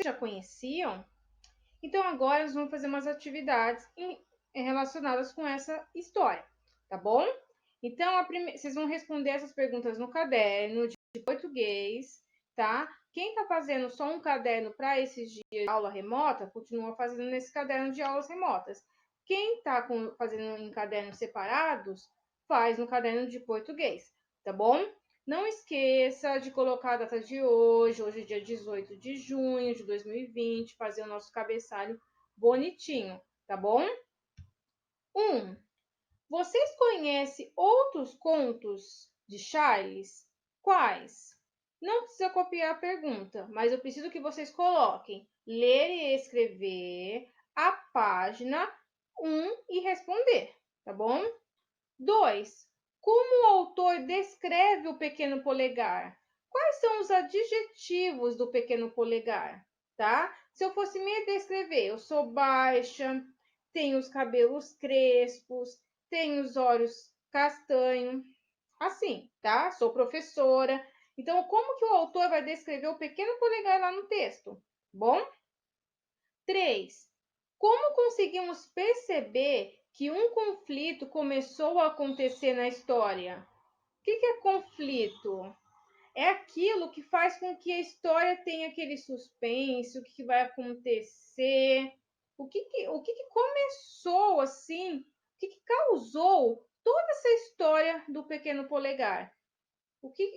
já conheciam? Então, agora nós vamos fazer umas atividades relacionadas com essa história, tá bom? Então, vocês vão responder essas perguntas no caderno de português, tá? Quem está fazendo só um caderno para esses dias de aula remota, continua fazendo nesse caderno de aulas remotas. Quem está fazendo em cadernos separados, faz no caderno de português, tá bom? Não esqueça de colocar a data de hoje, hoje é dia 18 de junho de 2020, fazer o nosso cabeçalho bonitinho, tá bom? 1. Vocês conhecem outros contos de Charles? Quais? Não precisa copiar a pergunta, mas eu preciso que vocês coloquem ler e escrever a página 1 e responder, tá bom? 2. Como o autor descreve o pequeno polegar? Quais são os adjetivos do pequeno polegar? Tá? Se eu fosse me descrever, eu sou baixa, tenho os cabelos crespos, tenho os olhos castanhos, assim, tá? Sou professora. Então, como que o autor vai descrever o pequeno polegar lá no texto? Bom? 3. Como conseguimos perceber que um conflito começou a acontecer na história? O que é conflito? É aquilo que faz com que a história tenha aquele suspense, o que vai acontecer, o que começou assim, o que causou toda essa história do pequeno polegar?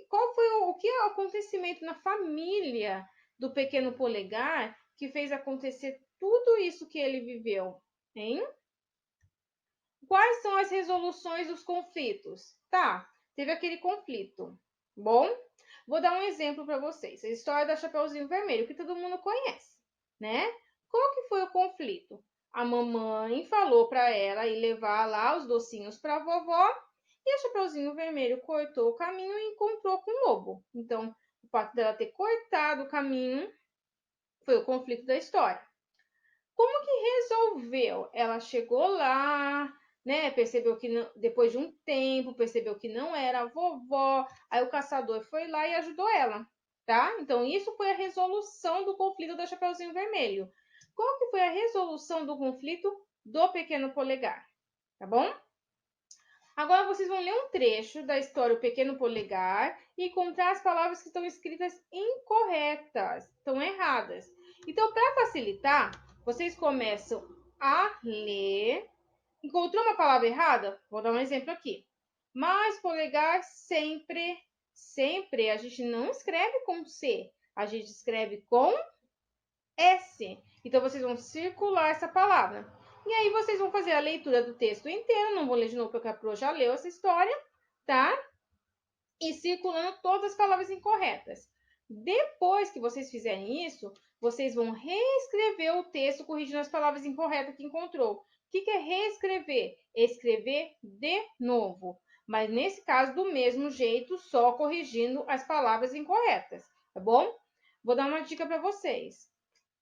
Qual foi o que é o acontecimento na família do pequeno polegar que fez acontecer tudo isso que ele viveu, hein? Quais são as resoluções dos conflitos? Tá, teve aquele conflito. Bom, vou dar um exemplo para vocês. A história da Chapeuzinho Vermelho, que todo mundo conhece, né? Qual que foi o conflito? A mamãe falou para ela ir levar lá os docinhos para a vovó e a Chapeuzinho Vermelho cortou o caminho e encontrou com o lobo. Então, o fato dela ter cortado o caminho foi o conflito da história. Como que resolveu? Ela chegou lá, né? Percebeu que não, depois de um tempo, percebeu que não era a vovó. Aí o caçador foi lá e ajudou ela, tá? Então isso foi a resolução do conflito da Chapeuzinho Vermelho. Qual que foi a resolução do conflito do Pequeno Polegar? Tá bom? Agora vocês vão ler um trecho da história O Pequeno Polegar e encontrar as palavras que estão escritas incorretas, estão erradas. Então, para facilitar, vocês começam a ler. Encontrou uma palavra errada? Vou dar um exemplo aqui. Mas polegar sempre a gente não escreve com C, a gente escreve com S. Então, vocês vão circular essa palavra. E aí, vocês vão fazer a leitura do texto inteiro. Não vou ler de novo, porque a Pro já leu essa história, tá? E circulando todas as palavras incorretas. Depois que vocês fizerem isso, vocês vão reescrever o texto corrigindo as palavras incorretas que encontrou. O que é reescrever? Escrever de novo. Mas nesse caso, do mesmo jeito, só corrigindo as palavras incorretas, tá bom? Vou dar uma dica para vocês.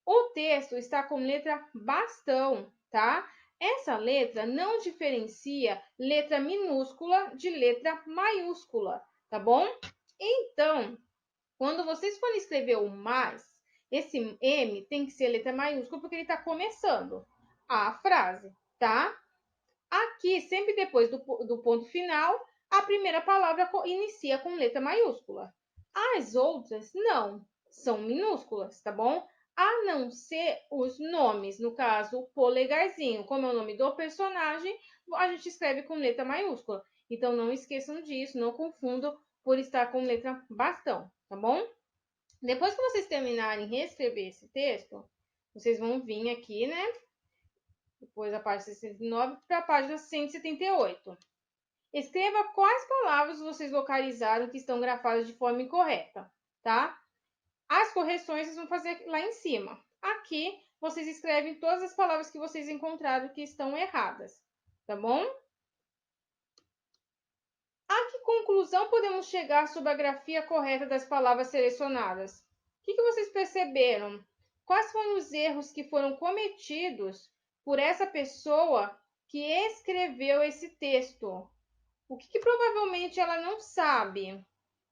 O texto está com letra bastão, tá? Essa letra não diferencia letra minúscula de letra maiúscula, tá bom? Então, quando vocês forem escrever o mais, esse M tem que ser letra maiúscula porque ele está começando a frase, tá? Aqui, sempre depois do ponto final, a primeira palavra inicia com letra maiúscula. As outras não, são minúsculas, tá bom? A não ser os nomes, no caso, polegarzinho, como é o nome do personagem, a gente escreve com letra maiúscula. Então, não esqueçam disso, não confundam por estar com letra bastão, tá bom? Depois que vocês terminarem de reescrever esse texto, vocês vão vir aqui, né? Depois da página 69 para a página 178. Escreva quais palavras vocês localizaram que estão grafadas de forma incorreta, tá? As correções vocês vão fazer lá em cima. Aqui, vocês escrevem todas as palavras que vocês encontraram que estão erradas, tá bom? A que conclusão podemos chegar sobre a grafia correta das palavras selecionadas? O que vocês perceberam? Quais foram os erros que foram cometidos por essa pessoa que escreveu esse texto? O que provavelmente ela não sabe?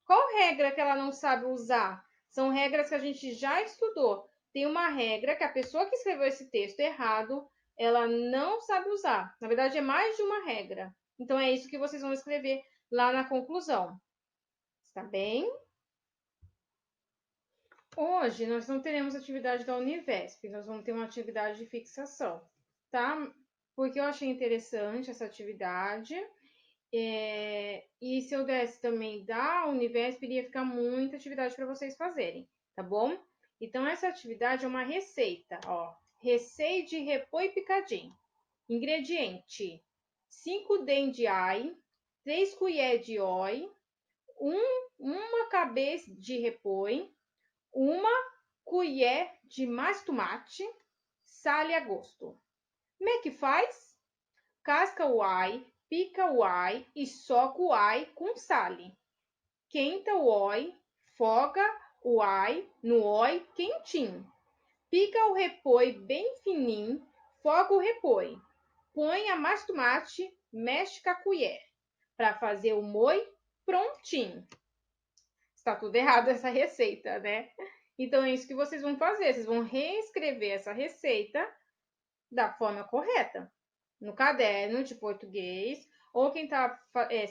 Qual regra que ela não sabe usar? São regras que a gente já estudou. tem uma regra que a pessoa que escreveu esse texto errado, ela não sabe usar. Na verdade, é mais de uma regra. Então, é isso que vocês vão escrever lá na conclusão. Está bem? Hoje, nós não teremos atividade da Univesp, nós vamos ter uma atividade de fixação, tá? Porque eu achei interessante essa atividade. E se eu desse também da Univesp, iria ficar muita atividade para vocês fazerem, tá bom? Então, essa atividade é uma receita, ó. Receita de repolho picadinho. Ingrediente: 5 dentes de alho, 3 colheres de óleo, uma cabeça de repolho, uma colher de mais tomate, sal a gosto. Como é que faz? Casca o alho, pica o alho e soca o alho com sal. Quenta o óleo, foga o alho no óleo quentinho. Pica o repolho bem fininho, foga o repolho. Põe a mais tomate, mexe com a colher para fazer o molho prontinho. Está tudo errado essa receita, né? Então é isso que vocês vão fazer. Vocês vão reescrever essa receita da forma correta no caderno de português, ou quem está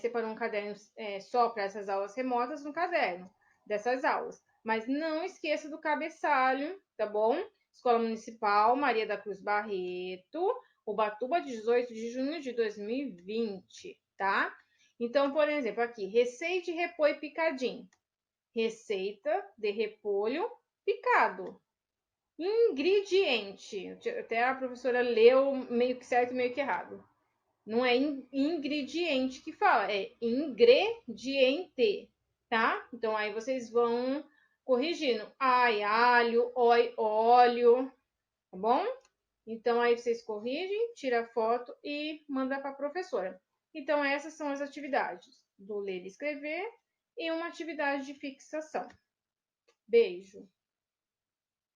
separando um caderno só para essas aulas remotas, no caderno dessas aulas. Mas não esqueça do cabeçalho, tá bom? Escola Municipal Maria da Cruz Barreto, Ubatuba, 18 de junho de 2020, tá? Então, por exemplo, aqui, receita de repolho picadinho. Receita de repolho picado. Ingrediente. Até a professora leu meio que certo, meio que errado. Não é ingrediente que fala, é ingrediente, tá? Então aí vocês vão corrigindo. Ai, alho, óleo, tá bom? Então aí vocês corrigem, tira a foto e manda para a professora. Então essas são as atividades do ler e escrever e uma atividade de fixação. Beijo!